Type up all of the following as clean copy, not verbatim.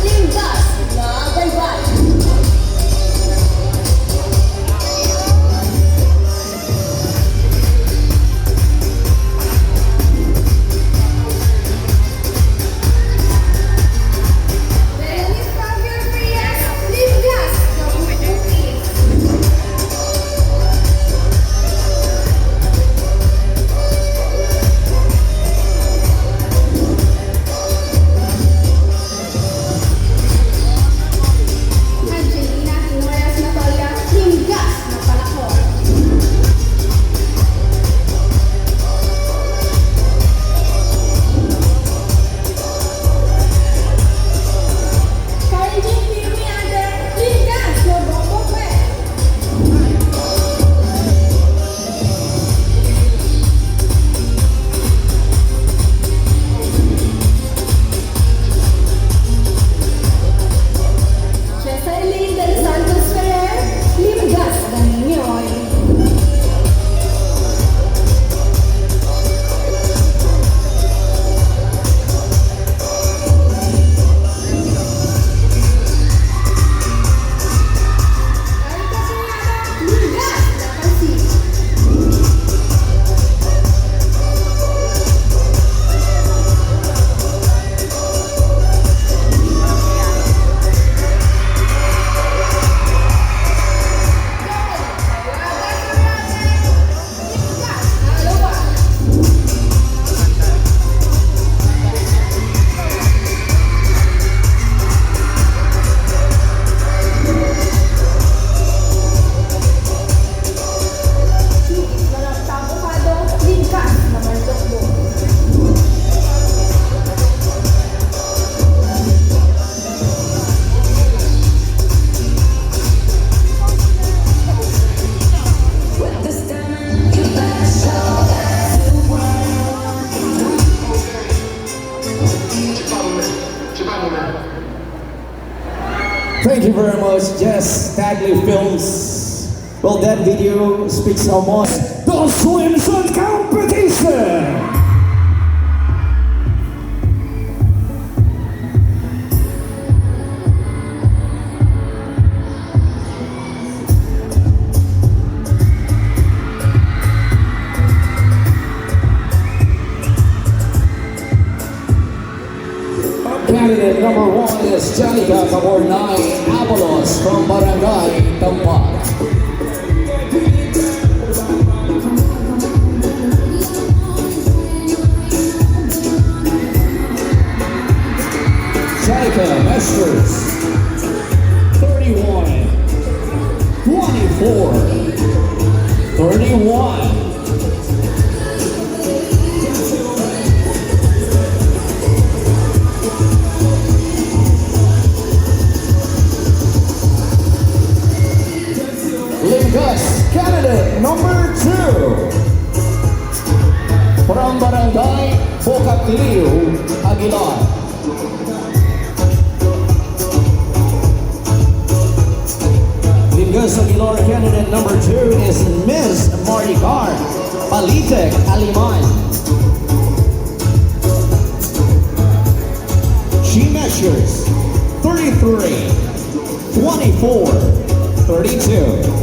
Lindas na Baybay. Thank you very much, Jess Tagley Films. Well, that video speaks almost the Swimsuit Competition. Candidate number 1 is Janica Cabornay Abalos from Barangay Tampak. Janica measures 31, 24, 31. Aguilar, candidate number 2 from Barangay Bocacliu, Aguilar. Lingus Aguilar, candidate number 2 is Ms. Maricar Palitek Aliman. She measures 33, 24, 32.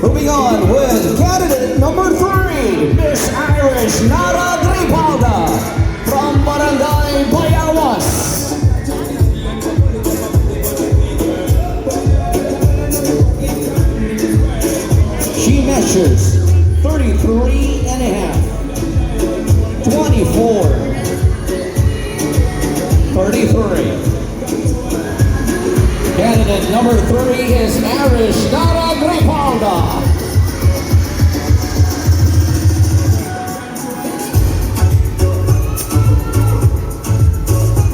Moving on with candidate number 3, Miss Irish Nara Gripalda from Barangay Bayawas. She measures 33 and a half, 24, 33. Candidate number 3 is Irish Nara Gripalda.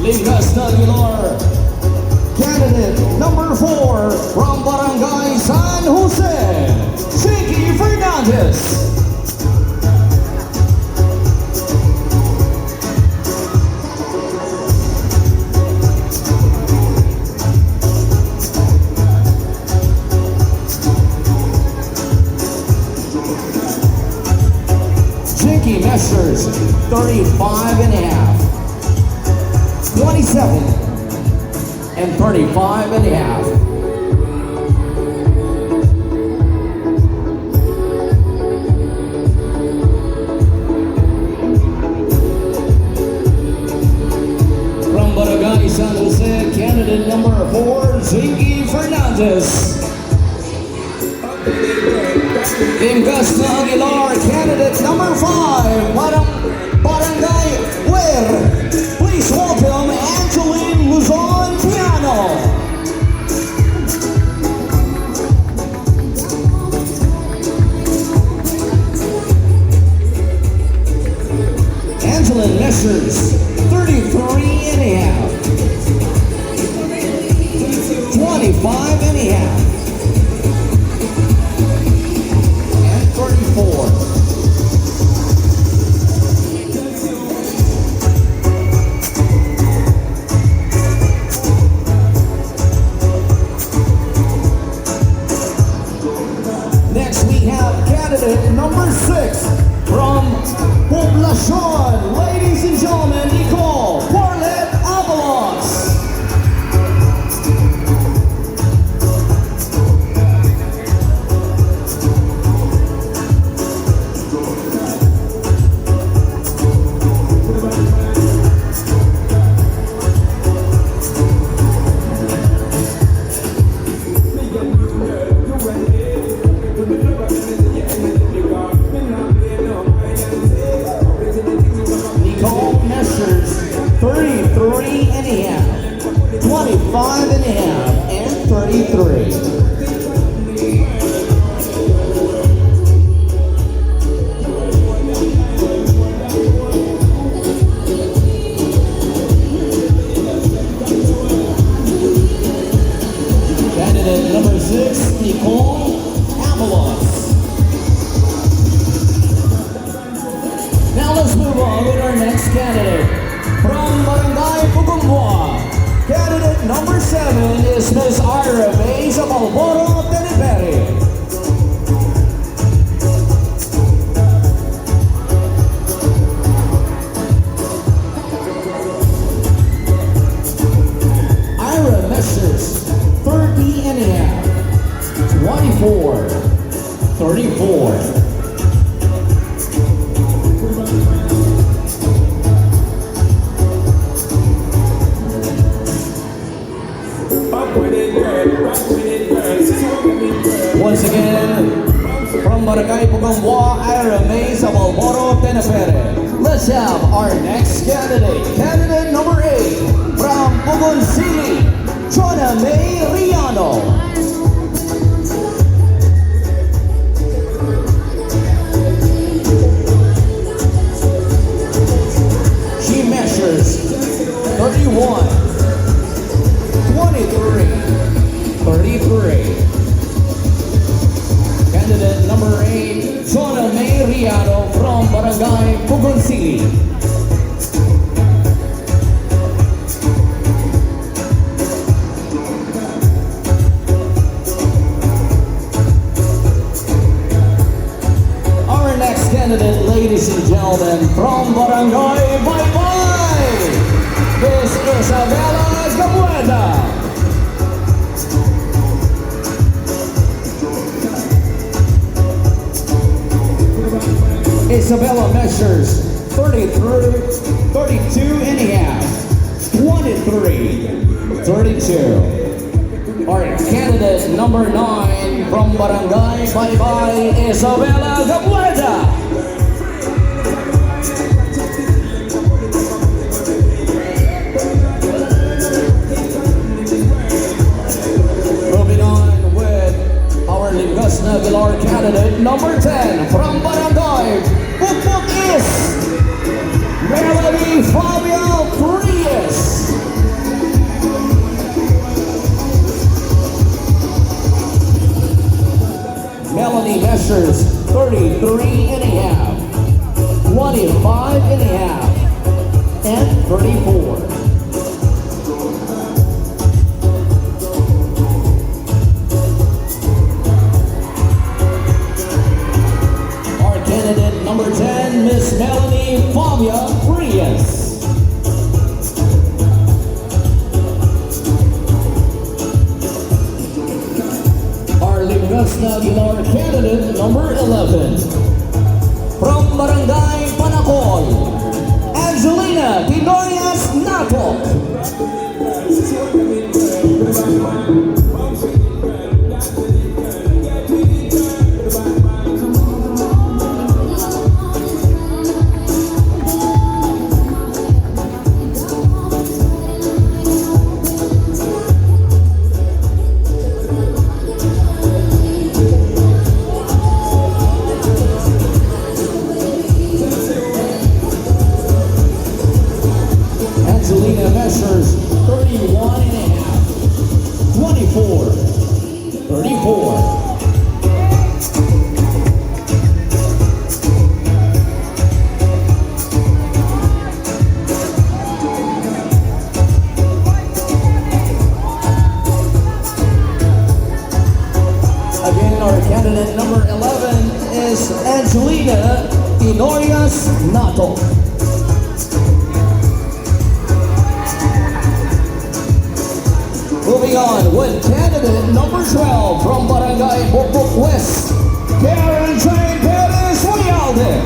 Lingus Aguilar, candidate number 4 from Barangay San Jose, Vicky Fernandez. She measures 35 and a half, 27 and 35 and a half. From Barangay San Jose, candidate number 4, Ziggy Fernandez. In Augusta, Aguilar, candidate number 5, Barangay Where. Please welcome Angeline Luzon Piano. Angeline measures 33 and a half, 25 and a half. 34. Next we have candidate number 6 from Poblacion. Ladies and gentlemen, Nicole Porlet Avalos. Measures 33 and a half, 25 and a half, and 33. Candidate number 6, Nicole Avalos. Now let's move on with our next candidate. From Barangay Pugumbua, candidate number 7 is Ms. Ira May Zabalboro Teniperi. Ira measures 30 and a half, 24, 34. Once again, from Barangay Pugumbua, Ira May Zabalboro Tenepere. Let's have our next candidate. Candidate number 8, from Pugunsili, Chona May Riano. She measures 31, 23, 33. Candidate number 8, Chona May Riano from Barangay Pugunsili. Our next candidate, ladies and gentlemen, from Barangay Bye-Bye, Miss Isabella Gabueda. Isabella measures 32 and a half, 23, 32. Our candidate number 9 from Barangay Bye-Bye, Isabella Gabueda. Moving on with our Lingasna Aguilar candidate number 10 from Barangay Pukpuk is Melody Fabio Prius. Melody measures 33 and a half, 25 and a half, and 34. Number 10, and Miss Melanie Fabia Frias. Our Aliguas na Aguilar candidate number 11. From Barangay Panacol, Angelina Tinorias Nato. Angelina measures 31 and a half, 24, 34. Again, our candidate number 11 is Angelina Tinorias Nato. Moving on with candidate number 12 from Barangay Bukbuk West, Karen Jane Perez Huyalde.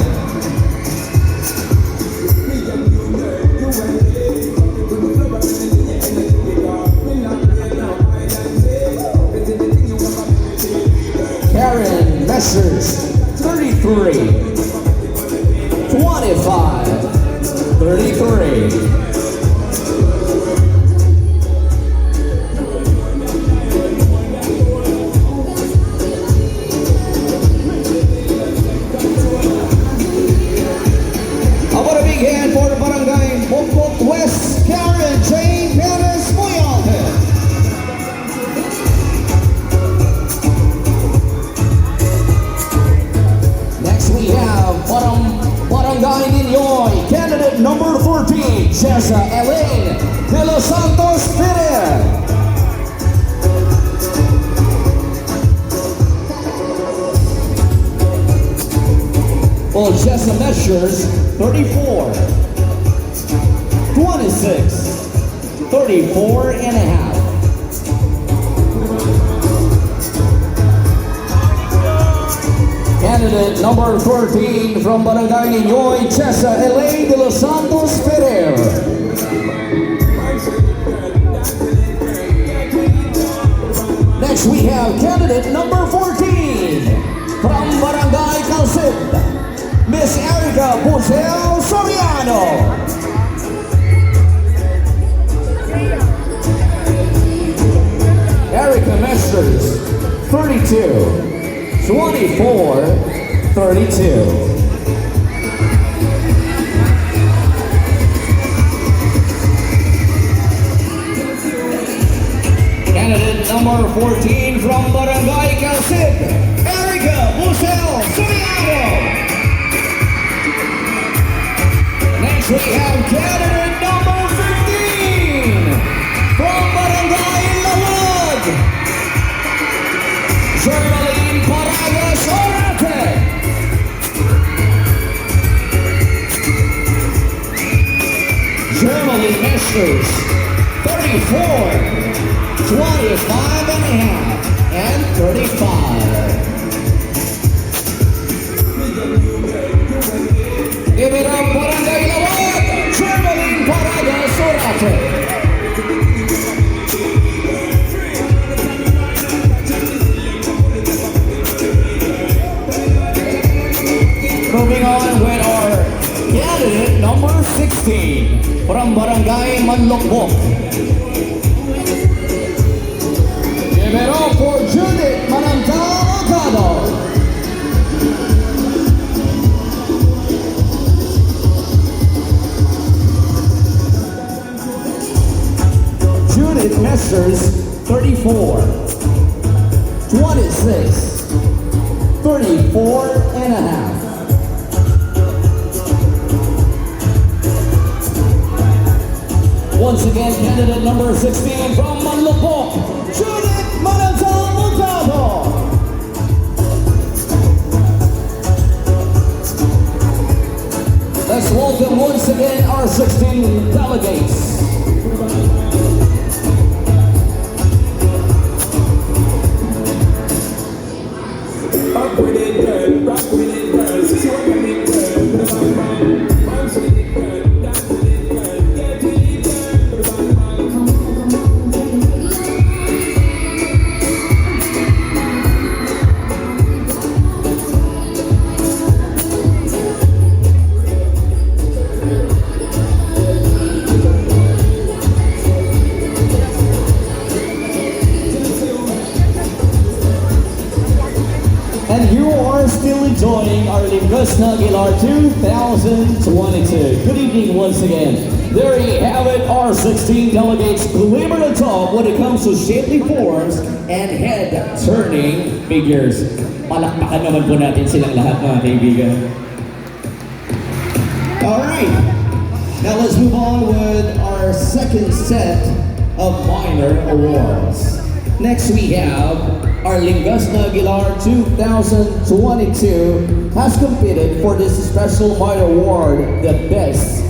Karen measures 33, 25, 33. For the Barangay Bukbuk West, Karen Jane Perez Muyalde. Next we have Barangay Ninoy, candidate number 14, Jessa Elaine de los Santos Ferrer. Well, Jessa measures 34, 26, 34 and a half. Candidate number 14 from Barangay Ninoy, Jessa Elaine de los Santos Ferrer. Next we have candidate number 14 from Barangay Calcid, Miss Erica Bucel Soriano. Erica measures 32, 24, 32. Candidate number 14 from Barangay Calcid, Erica Bucel Soriano. Next we have candidate number 15 from Barangay Lawag, Germaline Paragas Orate. Germaline measures 34, 25 and a half, and 35. Give it up, Barangay Lawag, Germaline Paragas Orate. Moving on with our candidate number 16 from Barangay Manlokbok. Give it up for Judith Manantao Ocado. Judith measures 34, 26, 34 and a half. Once again, candidate number 16 from Manlokbok, Judith Manantao Ocado. Let's welcome once again our 16 delegates. Up with it, girl. Rock with it, girl. Swing with it, girl. Bang, bang. Bounce with it, girl. Dance with it, girl. Get with it, girl. Bang, bang. And you are still enjoying our Aguilar 2022. Good evening once again. There you have it, our 16 delegates claim the top when it comes to shapely forms and head-turning figures. Palakpakan naman po natin silang lahat mga kaibigan. Alright, now let's move on with our second set of minor awards. Next we have our Aguilar 2022 has competed for this special minor award, the Best